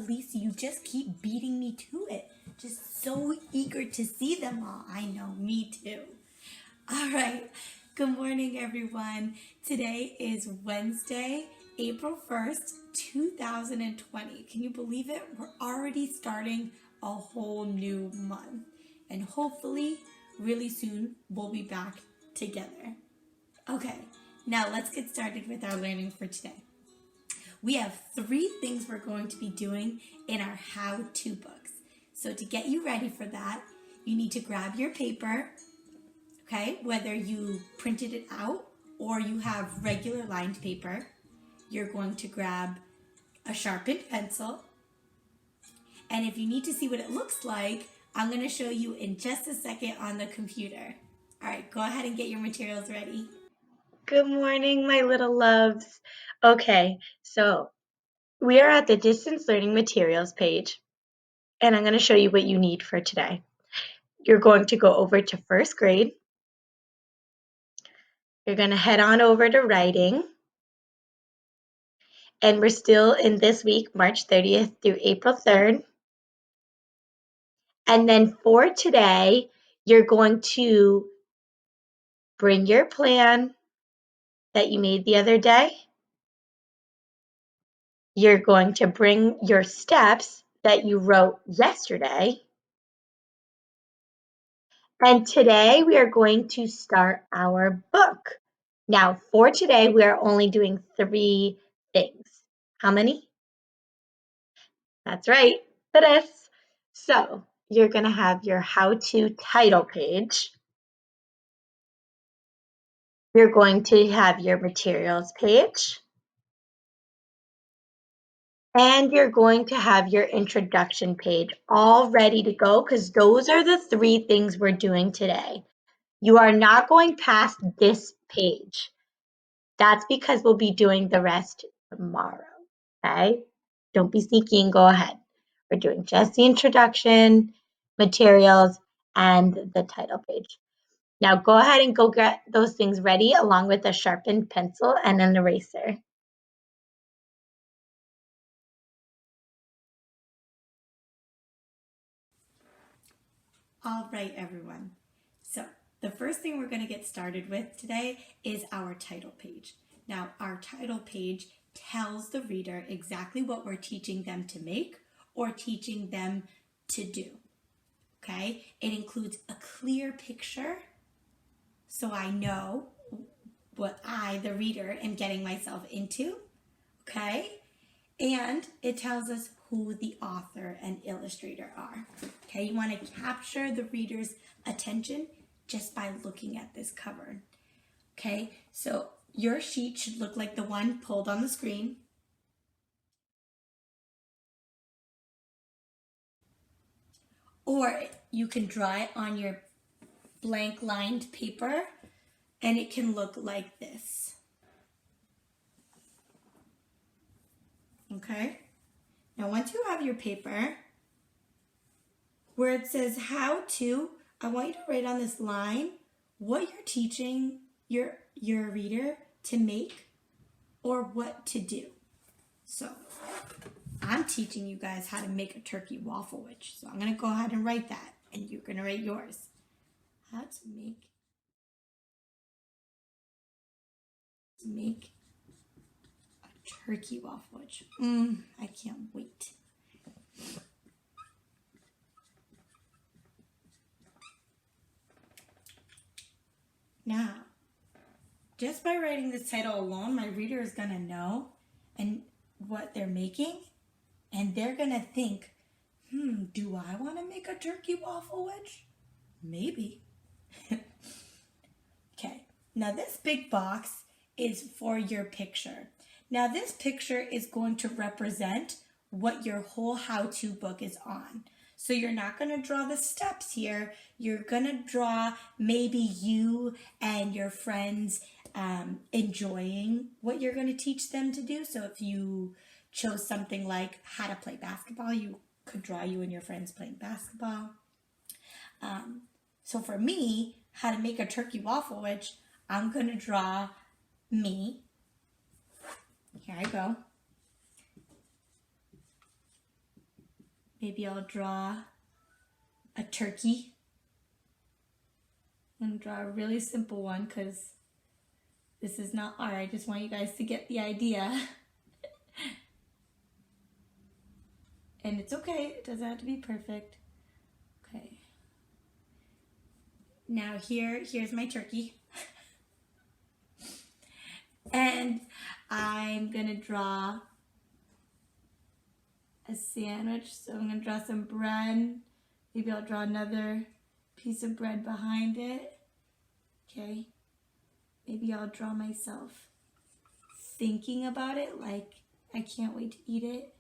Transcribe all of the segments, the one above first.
Elise, you just keep beating me to it. Just so eager to see them all. I know, me too. All right. Good morning, everyone. Today is Wednesday, April 1st, 2020. Can you believe it? We're already starting a whole new month. And hopefully, really soon, we'll be back together. Okay, now let's get started with our learning for today. We have 3 things we're going to be doing in our how-to books. So to get you ready for that, you need to grab your paper, okay, whether you printed it out or you have regular lined paper. You're going to grab a sharpened pencil. And if you need to see what it looks like, I'm going to show you in just a second on the computer. All right, go ahead and get your materials ready. Good morning, my little loves. Okay, so we are at the Distance Learning Materials page, and I'm going to show you what you need for today. You're going to go over to first grade. You're going to head on over to writing. And we're still in this week, March 30th through April 3rd. And then for today, you're going to bring your plan that you made the other day. You're going to bring your steps that you wrote yesterday. And today we are going to start our book. Now, for today, we are only doing 3 things. How many? That's right, 3. So you're going to have your how-to title page. You're going to have your materials page. And you're going to have your introduction page all ready to go because those are the 3 things we're doing today. You are not going past this page. That's because we'll be doing the rest tomorrow, okay? Don't be sneaky and go ahead. We're doing just the introduction, materials, and the title page. Now go ahead and go get those things ready along with a sharpened pencil and an eraser. All right, everyone. So the first thing we're going to get started with today is our title page. Now, our title page tells the reader exactly what we're teaching them to make or teaching them to do. Okay? It includes a clear picture so I know what I, the reader, am getting myself into. Okay? And it tells us who the author and illustrator are. Okay, you want to capture the reader's attention just by looking at this cover. Okay, so your sheet should look like the one pulled on the screen. Or you can draw it on your blank lined paper and it can look like this. Okay, now once you have your paper, where it says how to, I want you to write on this line what you're teaching your reader to make or what to do. So I'm teaching you guys how to make a turkey waffle witch. So I'm going to go ahead and write that and you're going to write yours. How to make a turkey waffle witch. I can't wait. Now, just by writing this title alone, my reader is going to know and what they're making, and they're going to think, do I want to make a turkey waffle wedge? Maybe. Okay, now this big box is for your picture. Now this picture is going to represent what your whole how-to book is on. So you're not going to draw the steps here. You're going to draw maybe you and your friends enjoying what you're going to teach them to do. So if you chose something like how to play basketball, you could draw you and your friends playing basketball. So for me, how to make a turkey waffle witch, I'm going to draw me. Here I go. Maybe I'll draw a turkey. I'm going to draw a really simple one because this is not art. I just want you guys to get the idea. And it's okay. It doesn't have to be perfect. Okay. Now here's my turkey. And I'm going to draw a sandwich. So I'm going to draw some bread. Maybe I'll draw another piece of bread behind it. Okay. Maybe I'll draw myself thinking about it, like I can't wait to eat it.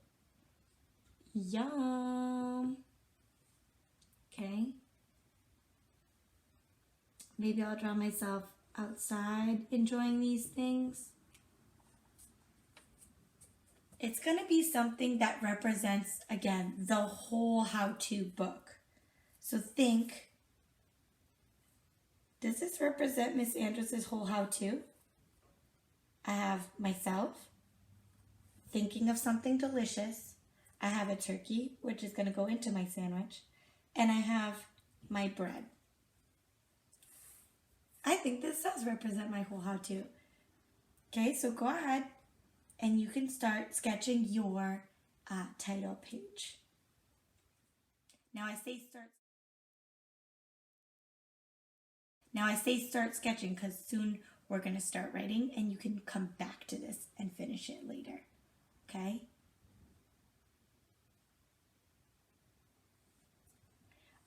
Yum. Okay. Maybe I'll draw myself outside enjoying these things. It's going to be something that represents, again, the whole how-to book. So think, does this represent Miss Andrus's whole how-to? I have myself thinking of something delicious. I have a turkey, which is going to go into my sandwich. And I have my bread. I think this does represent my whole how-to. Okay, so go ahead and you can start sketching your title page. Now I say start sketching because soon we're going to start writing and you can come back to this and finish it later. Okay?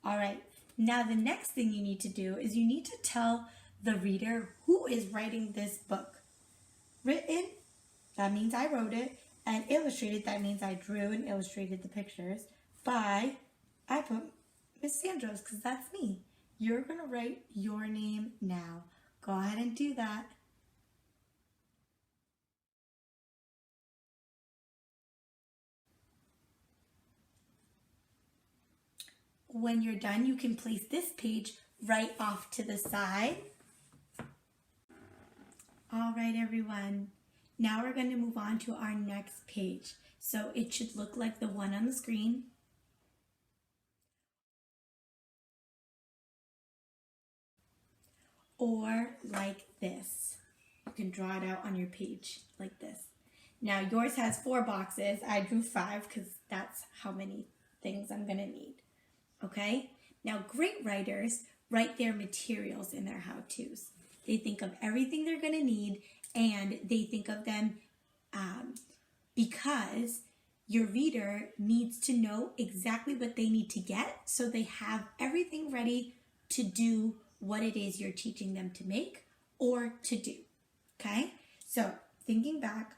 All right. Now the next thing you need to do is you need to tell the reader who is writing this book. Written, that means I wrote it, and illustrated, that means I drew and illustrated the pictures by, I put Miss Andros because that's me. You're going to write your name now. Go ahead and do that. When you're done, you can place this page right off to the side. All right, everyone. Now we're going to move on to our next page. So it should look like the one on the screen. Or like this. You can draw it out on your page like this. Now yours has 4 boxes. I drew 5 because that's how many things I'm going to need. Okay? Now great writers write their materials in their how-tos. They think of everything they're going to need and they think of them because your reader needs to know exactly what they need to get so they have everything ready to do what it is you're teaching them to make or to do. Okay? So thinking back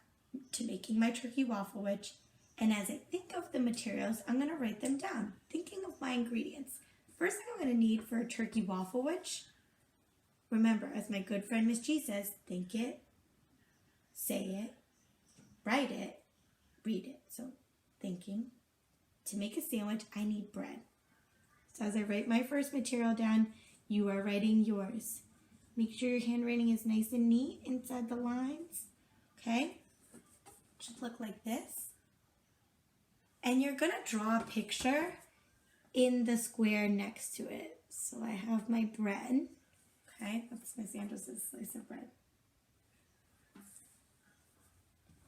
to making my turkey waffle witch, and as I think of the materials, I'm going to write them down, thinking of my ingredients. First thing I'm going to need for a turkey waffle witch, remember, as my good friend Miss G says, think it, say it, write it, read it. So thinking. To make a sandwich, I need bread. So as I write my first material down, you are writing yours. Make sure your handwriting is nice and neat inside the lines. Okay? It should look like this. And you're going to draw a picture in the square next to it. So I have my bread. Okay, that's Miss Andrus's slice of bread.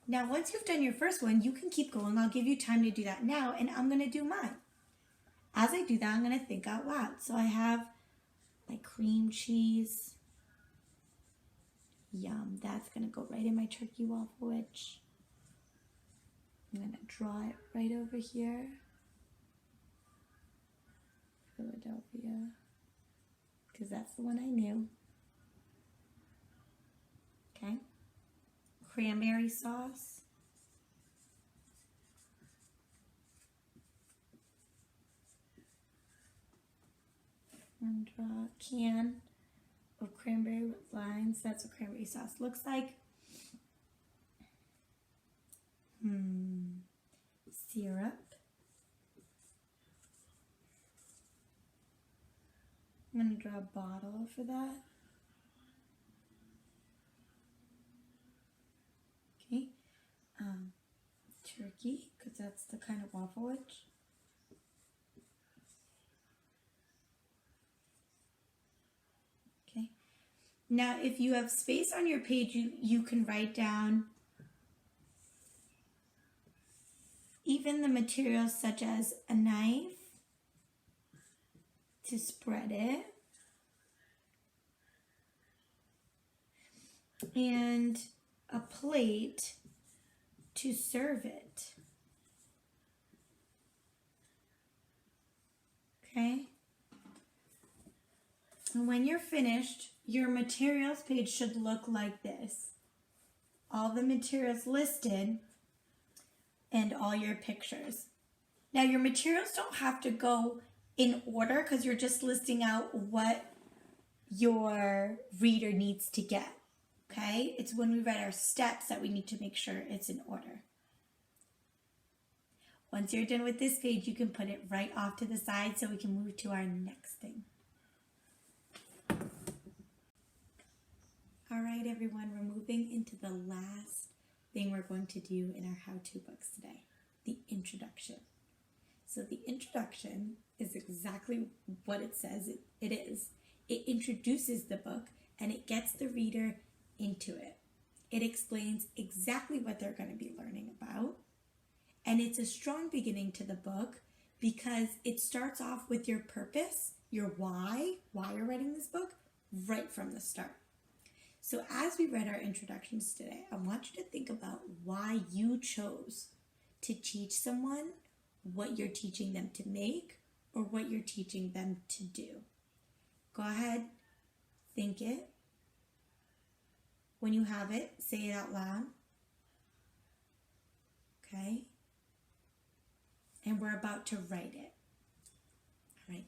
Now, once you've done your first one, you can keep going. I'll give you time to do that now, and I'm going to do mine. As I do that, I'm going to think out loud. So I have my cream cheese. Yum, that's going to go right in my turkey waffle witch. I'm going to draw it right over here. Philadelphia. Because that's the one I knew. Okay. Cranberry sauce. And draw a can of cranberry with lines. That's what cranberry sauce looks like. Syrup. I'm going to draw a bottle for that. Okay. Turkey, because that's the kind of waffle witch. Now, if you have space on your page, you can write down even the materials such as a knife to spread it, and a plate to serve it. Okay? And when you're finished, your materials page should look like this. All the materials listed and all your pictures. Now your materials don't have to go in order because you're just listing out what your reader needs to get. Okay? It's when we write our steps that we need to make sure it's in order. Once you're done with this page, you can put it right off to the side so we can move to our next thing. All right, everyone, we're moving into the last thing we're going to do in our how-to books today, the introduction. So the introduction is exactly what it says it is. It introduces the book and it gets the reader into it. It explains exactly what they're going to be learning about. And it's a strong beginning to the book because it starts off with your purpose, your why you're writing this book, right from the start. So as we read our introductions today, I want you to think about why you chose to teach someone what you're teaching them to make or what you're teaching them to do. Go ahead, think it. When you have it, say it out loud. Okay? And we're about to write it. All right.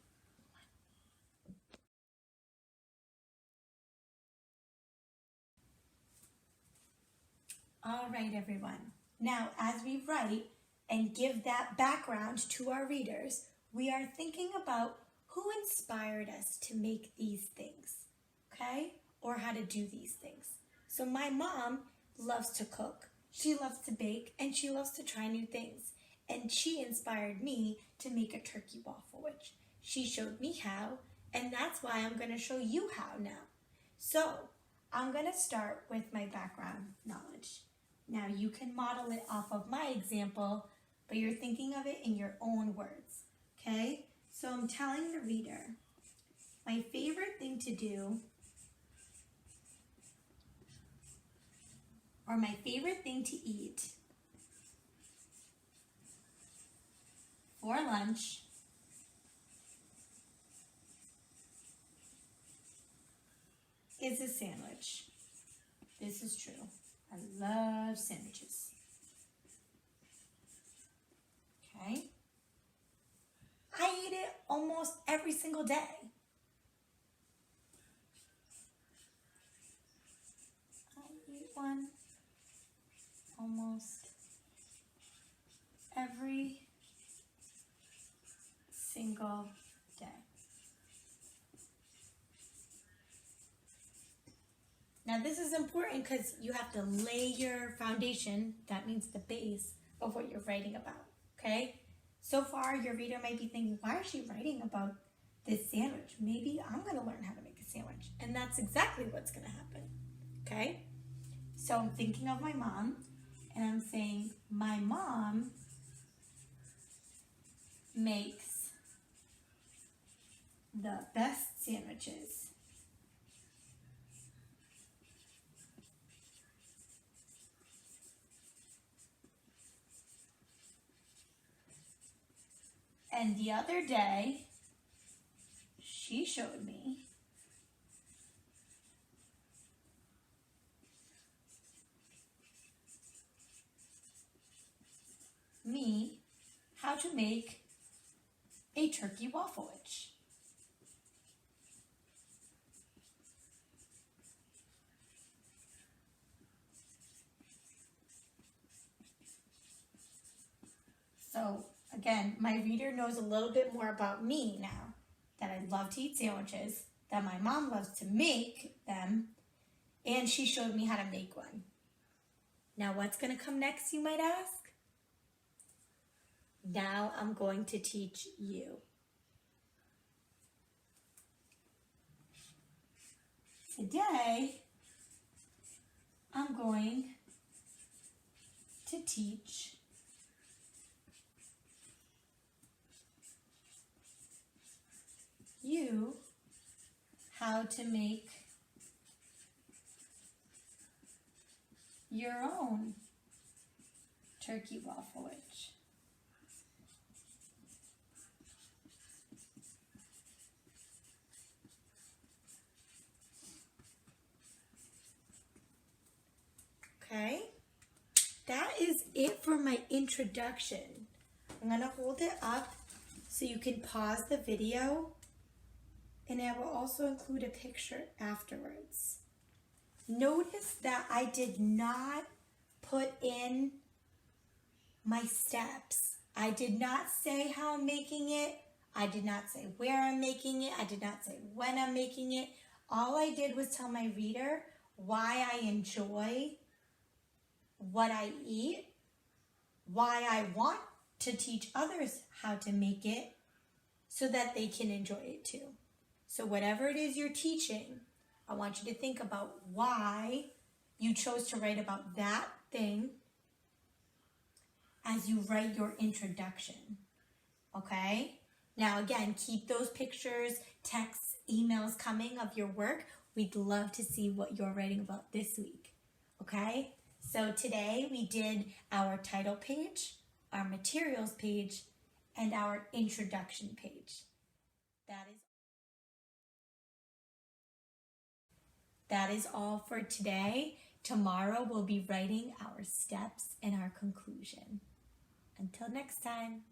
All right, everyone. Now, as we write and give that background to our readers, we are thinking about who inspired us to make these things, okay? Or how to do these things. So my mom loves to cook, she loves to bake, and she loves to try new things. And she inspired me to make a turkey waffle, which she showed me how, and that's why I'm going to show you how now. So I'm going to start with my background knowledge. Now you can model it off of my example, but you're thinking of it in your own words, okay? So I'm telling the reader, my favorite thing to do, or my favorite thing to eat for lunch is a sandwich. This is true. I love sandwiches. Okay? I eat it almost every single day. I eat one almost every single day. Now this is important because you have to lay your foundation, that means the base of what you're writing about, okay? So far your reader might be thinking, why is she writing about this sandwich? Maybe I'm gonna learn how to make a sandwich. And that's exactly what's gonna happen, okay? So I'm thinking of my mom and I'm saying, my mom makes the best sandwiches. And the other day, she showed me how to make a turkey waffle-wich. So again, my reader knows a little bit more about me now, that I love to eat sandwiches, that my mom loves to make them, and she showed me how to make one. Now what's going to come next, you might ask? Now I'm going to teach you. Today, I'm going to teach you how to make your own turkey waffleage. Okay, that is it for my introduction. I'm gonna hold it up so you can pause the video, and I will also include a picture afterwards. Notice that I did not put in my steps. I did not say how I'm making it. I did not say where I'm making it. I did not say when I'm making it. All I did was tell my reader why I enjoy what I eat, why I want to teach others how to make it so that they can enjoy it too. So whatever it is you're teaching, I want you to think about why you chose to write about that thing as you write your introduction, okay? Now again, keep those pictures, texts, emails coming of your work. We'd love to see what you're writing about this week, okay? So today we did our title page, our materials page, and our introduction page. That is all for today. Tomorrow we'll be writing our steps and our conclusion. Until next time.